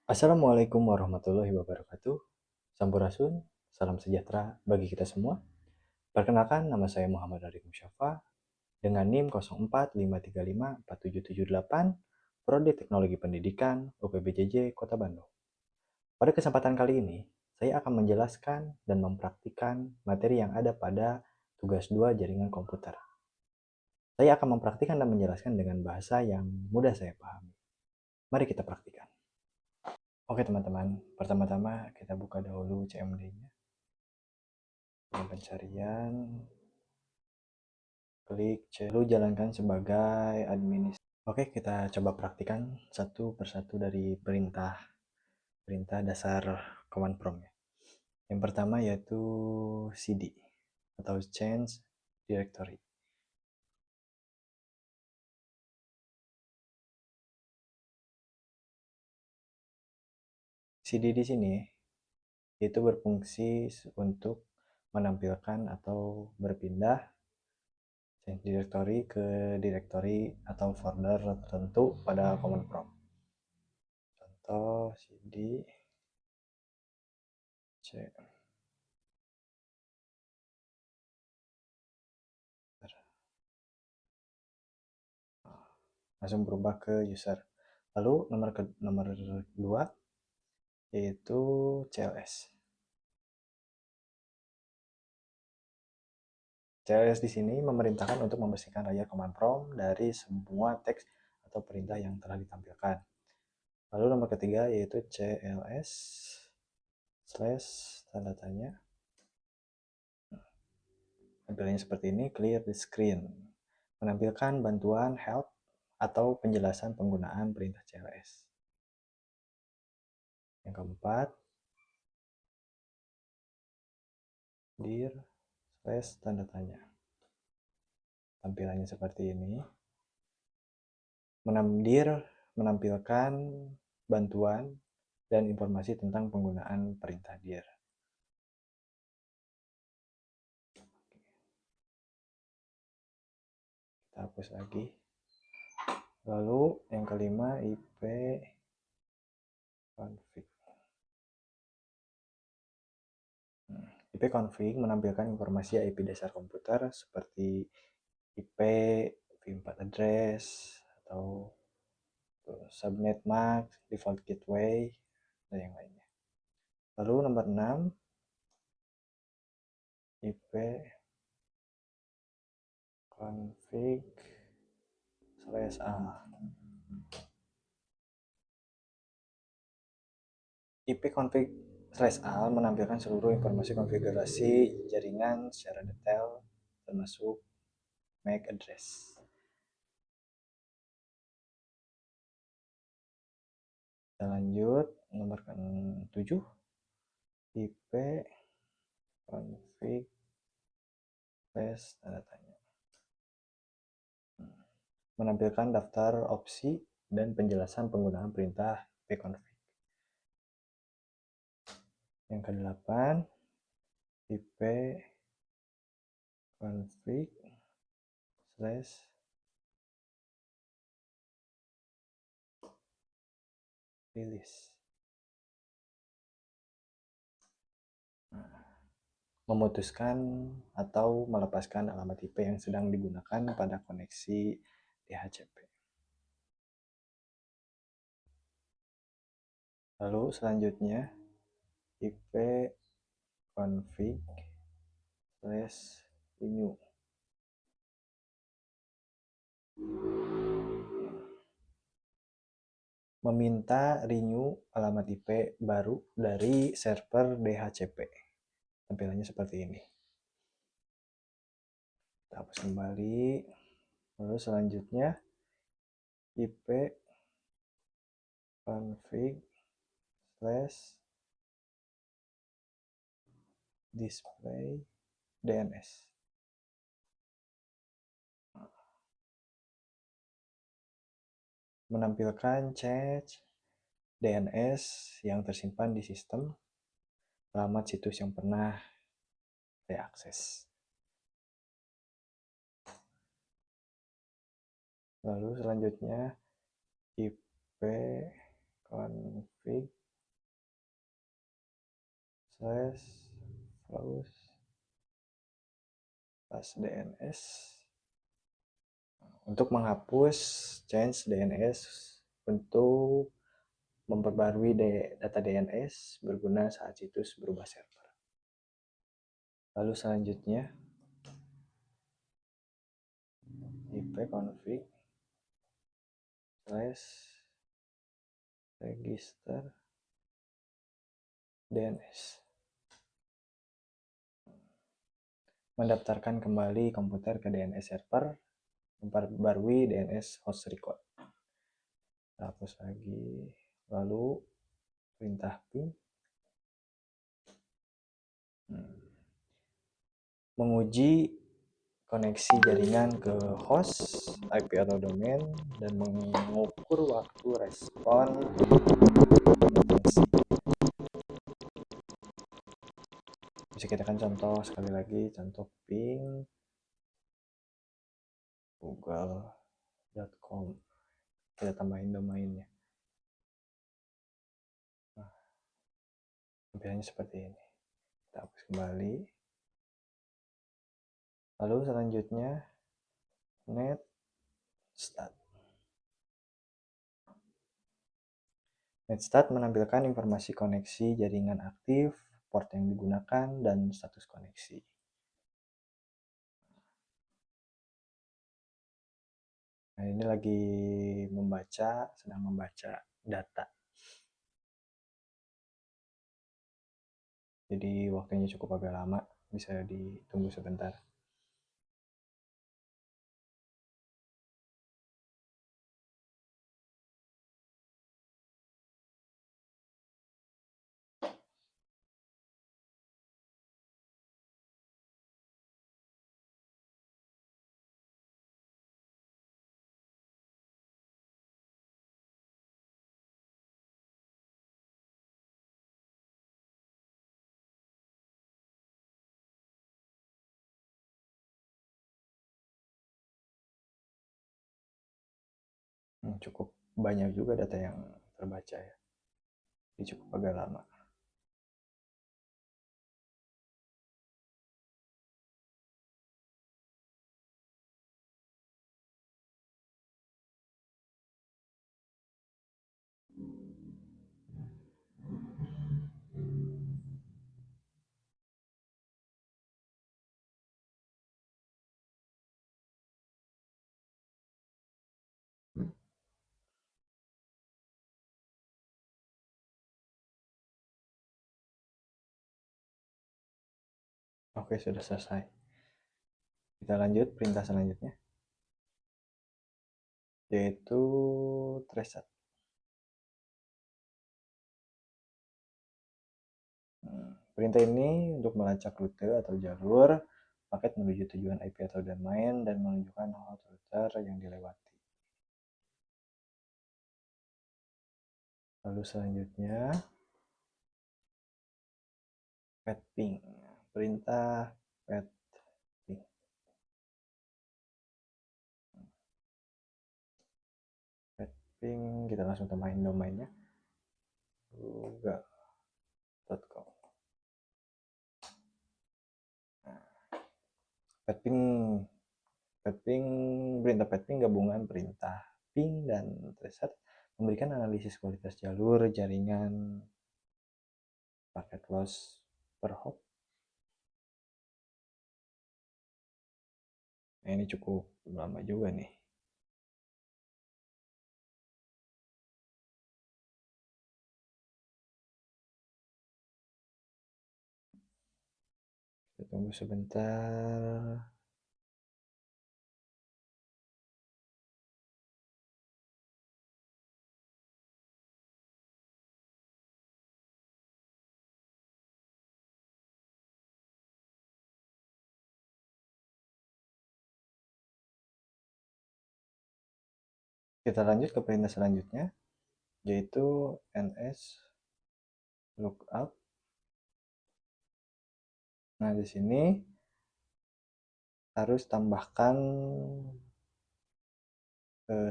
Assalamualaikum warahmatullahi wabarakatuh. Sampurasun, salam sejahtera bagi kita semua. Perkenalkan, nama saya Muhammad Arif Musyafa dengan NIM 0453547778, Prodi Teknologi Pendidikan, UPBJJ, Kota Bandung. Pada kesempatan kali ini, saya akan menjelaskan dan mempraktikkan materi yang ada pada tugas 2 jaringan komputer. Saya akan mempraktikkan dan menjelaskan dengan bahasa yang mudah saya pahami. Mari kita praktikkan. Oke teman-teman, pertama-tama kita buka dahulu CMD-nya. Pencarian, klik C, lalu jalankan sebagai administrator. Oke, kita coba praktikan satu persatu dari perintah dasar command prompt ya. Yang pertama yaitu cd atau change directory. Cd di sini itu berfungsi untuk menampilkan atau berpindah change directory ke directory atau folder tertentu pada command prompt. Contoh cd c langsung berubah ke user. Lalu nomor kedua yaitu CLS. CLS di sini memerintahkan untuk membersihkan layar command prompt dari semua teks atau perintah yang telah ditampilkan. Lalu nomor ketiga yaitu CLS slash tanda tanya. Tampilannya seperti ini, clear the screen. Menampilkan bantuan help atau penjelasan penggunaan perintah CLS. Yang keempat, dir slash tanda tanya. Tampilannya seperti ini. Dir menampilkan bantuan dan informasi tentang penggunaan perintah dir. Kita hapus lagi. Lalu yang kelima IP config. IP config menampilkan informasi IP dasar komputer seperti IP, v4 address, atau subnet mask, default gateway, dan yang lainnya. Lalu nomor 6, IP config /a. IP config /a menampilkan seluruh informasi konfigurasi jaringan secara detail, termasuk MAC address. Kita lanjut, nomor 7, IP config tanda tanya. Menampilkan daftar opsi dan penjelasan penggunaan perintah ipconfig. Yang ke-8, IP config /release. Memutuskan atau melepaskan alamat IP yang sedang digunakan pada koneksi DHCP. Lalu selanjutnya IP config /renew. Meminta renew alamat IP baru dari server DHCP. Tampilannya seperti ini. Kita hapus kembali. Lalu selanjutnya IP config /display DNS. Menampilkan cache DNS yang tersimpan di sistem, alamat situs yang pernah diakses. Lalu selanjutnya IP config slash flows plus DNS untuk menghapus change DNS untuk memperbarui data DNS berguna saat situs berubah server. Lalu selanjutnya ipconfig slash register DNS mendaftarkan kembali komputer ke DNS server, memperbarui DNS host record. Hapus lagi, lalu perintah ping menguji koneksi jaringan ke host, IP atau domain, dan mengukur waktu respon latency. Bisa kita kan contoh sekali lagi, contoh ping google.com, kita tambahin domainnya. Nah, tampilannya seperti ini. Kita hapus kembali. Lalu selanjutnya netstat. Netstat menampilkan informasi koneksi jaringan aktif, port yang digunakan, dan status koneksi. Nah, ini lagi sedang membaca data. Jadi waktunya cukup agak lama, bisa ditunggu sebentar. Cukup banyak juga data yang terbaca ya. Jadi cukup agak lama. Oke, sudah selesai. Kita lanjut perintah selanjutnya, yaitu traceset. Perintah ini untuk melacak rute atau jalur paket menuju tujuan IP atau domain dan menunjukkan hot router yang dilewati. Lalu selanjutnya petping, perintah petping. Petping kita langsung tambahin domainnya google.com. Petping perintah petping gabungan perintah ping dan traceset memberikan analisis kualitas jalur jaringan paket loss per hop. Nah, ini cukup lama juga nih. Kita tunggu sebentar. Kita lanjut ke perintah selanjutnya, yaitu ns lookup. Nah, di sini harus tambahkan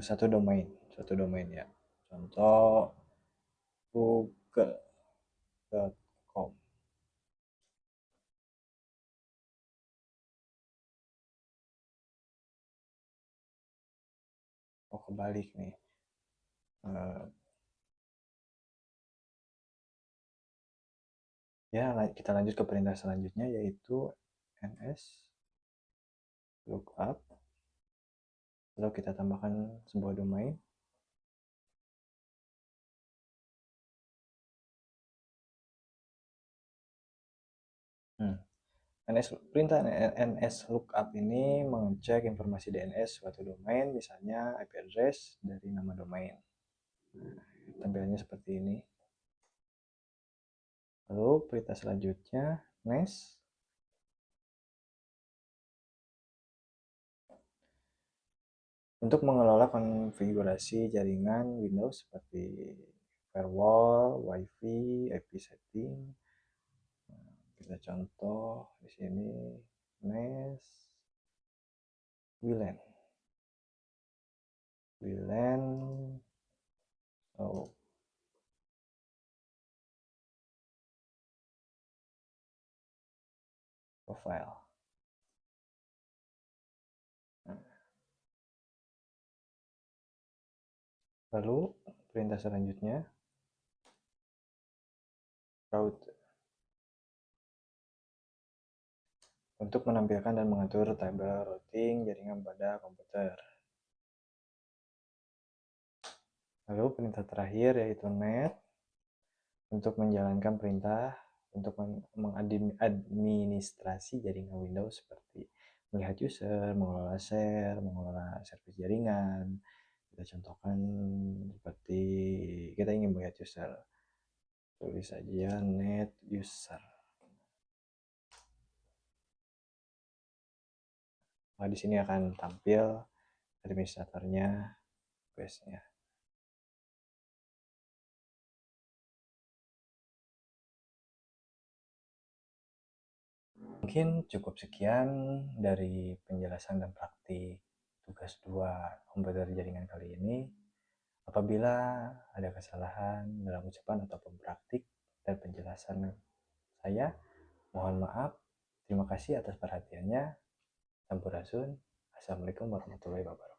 satu domain ya. Contoh google.com. Oh, kebalik nih. Ya, kita lanjut ke perintah selanjutnya, yaitu ns lookup. Lalu kita tambahkan sebuah domain. Perintah ns lookup ini mengecek informasi DNS suatu domain, misalnya IP address dari nama domain. Tampilannya seperti ini. Lalu perintah selanjutnya next. Untuk mengelola konfigurasi jaringan Windows seperti firewall, WiFi, IP setting. Kita contoh di sini NAS WLAN oh, profile. Lalu perintah selanjutnya route untuk menampilkan dan mengatur tabel routing jaringan pada komputer. Lalu perintah terakhir yaitu net untuk menjalankan perintah untuk mengadministrasi jaringan Windows seperti melihat user, mengelola share, mengelola servis jaringan. Kita contohkan seperti kita ingin melihat user, tulis saja net user. Nah, di sini akan tampil administratornya, questnya. Mungkin cukup sekian dari penjelasan dan praktik tugas 2 komputer jaringan kali ini. Apabila ada kesalahan dalam ucapan ataupun praktik dan penjelasan saya, mohon maaf. Terima kasih atas perhatiannya. Sampurasun. Assalamualaikum warahmatullahi wabarakatuh.